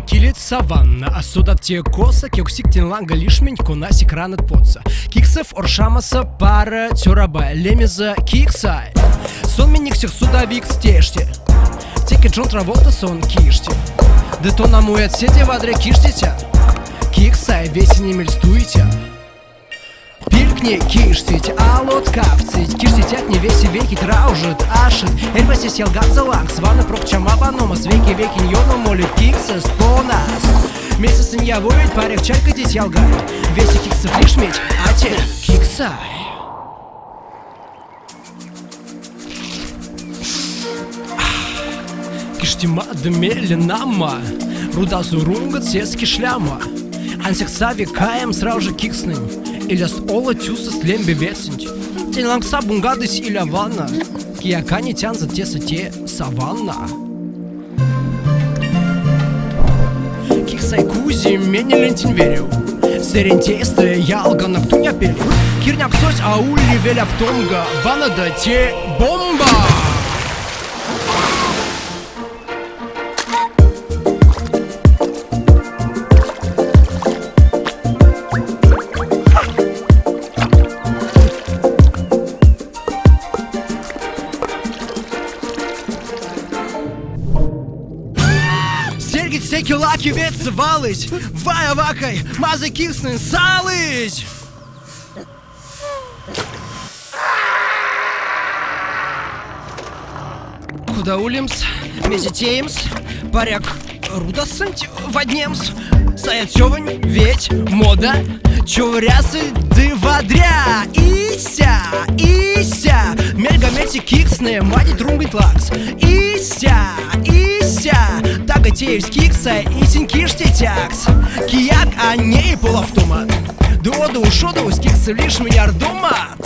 килит саванна, а судат те коса, кеуксик тенланга лишмень, конасик ранат поца. Киксов оршамаса пара тюраба, лемеза киксай. Сон миниксих судавик стеште. Теки Джон Траволта сон киште. Да то на мой отседе вадре киштите. Киксай весенне мельстуете. Пилькни киштить, а лот кавцить. Киштитят не веси веки траужит, ашит. Эльфаси селгатся ланг, свана прокчама баномас. Веки ньону молит кикса спонас. Месяц я воет, парик чайка дить ялгай. Веси киксов лишь медь, а те киксай. Киштима дмели нама. Руда зурунга цески шляма. Ансекса векаем сразу же кикснем. Иляс ола тюса слембе весенч. Тенлангса бунгадыс иля ванна. Киякани тянза теса те саванна. Киксай кузи мене лентин верю. Серентейсте ялга на птуня пели. Кирняк сось аули веля в тонга. Ванна да те бомба. Всеки лаки вецевалась, вая вакай, мазы киксны салыч. Куда улимс, мезитеемс, паряк рудасынть воднемс. Саят сёвань, ведь мода, чурясы ды водря. Истя, мельгамети киксны, мадить рунгать лакс. Истя, тагатеевс кикса и синкиште тякс. Кияк, а не и полавтомат. Дуода ушода уз кикса лишь миллиардомат.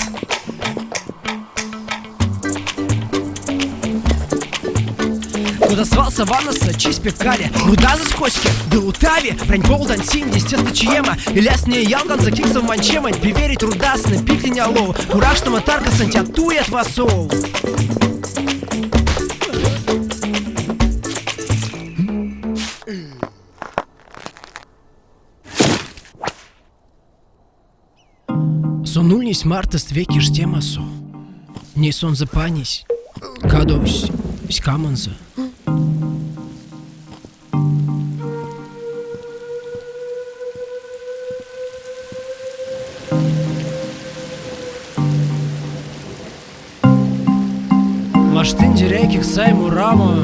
Куда свался ваннаса, чист пекали. Руда за скочки, да утави. Брань полдан син, десятка чиема. И лясне ялган за киксом манчема. Биверить рудасны, пикли алло. Курашна тарка сантятует васол. Сонульнись мартаст веки жтемасо. Не сон запанись. Кадовсь, скаманза. Маштын дирекик сайму рама.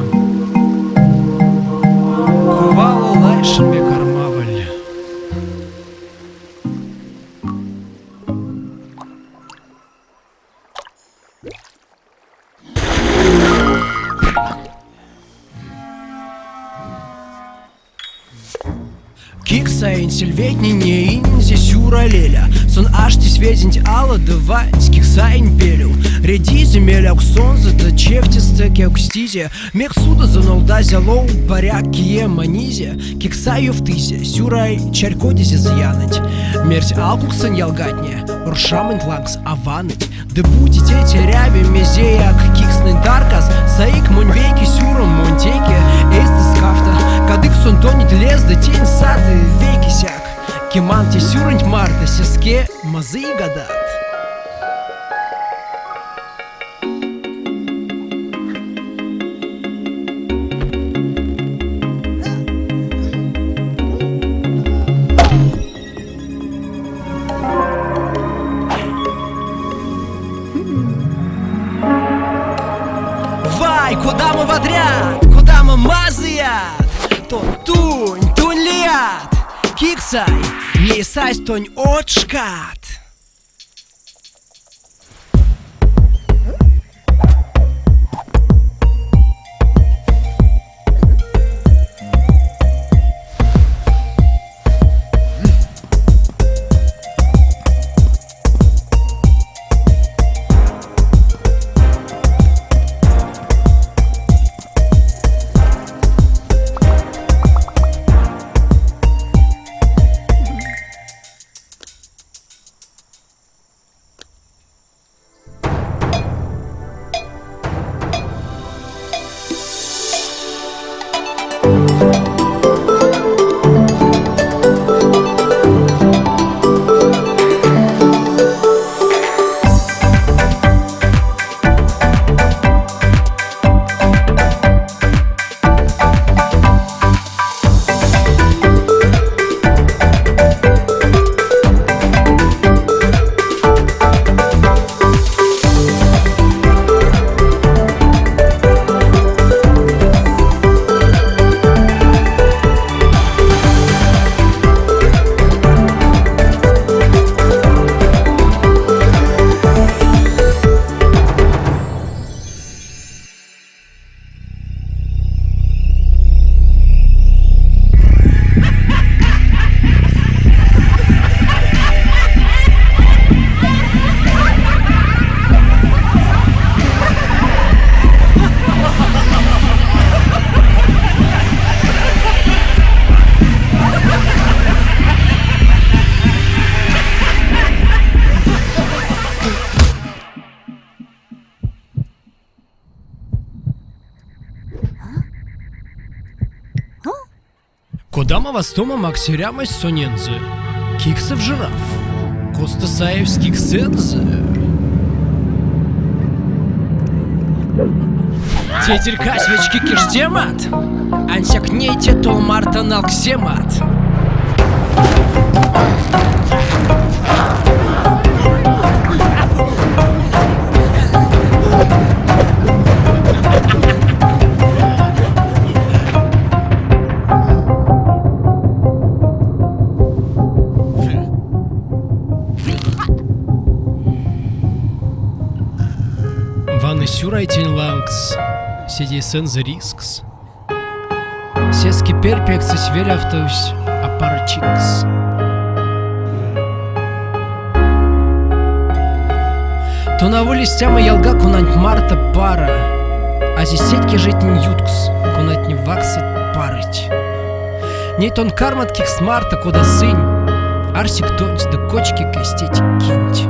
Кувала лайшами кармаваль. Киксайн сильветни не инзи сюра леля. Сон ашти сведень ала давать киксайн пелю. Реди земеля ксонза да чефтиста кекстизе. Мех суда за нолдазя лоу паряк кие манизе. Киксаю в тызе сюрай чарькодизе заянать. Мерзь алкуксан ялгатне. Оршамент лакс аванать. Да будете теряви мезеяк кикснен даркас. Саик монвейки сюром монтеке. Эйстас кафта. Кадык сон тонет лез да тень сады веки сяк. Кеманте сюранть марта сеске мазы гадат. Вай, куда мы водрят, куда мы мазыят. Тунь лиат. Киксай, не сай стонь отшкат. Кодама вастома максирямась сонензе. Киксов жираф. Костасаев киксензе. Тетерка свечки киштемат. Ансякнейте толмарта налксемат. Ванны сюрайтин лангс, сиди сензе рискс. Сески перпексы свелявтовсь апарчикс. То на волестяма ялга кунань марта пара, а здесь сетки жить не юткс, кунать не ваксит парыть. Ней тон кармат кикс марта куда сынь, арсик тонь да кочки костеть кинть.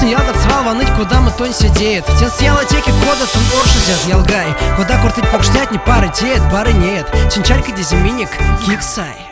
Ялда цвал ваныть, куда мы тонь сидеет. Тен съела теки кода тон оршизят ялгай. Куда куртыть покштять не пары теет, пары нет. Чинчалька дезиминик киксай.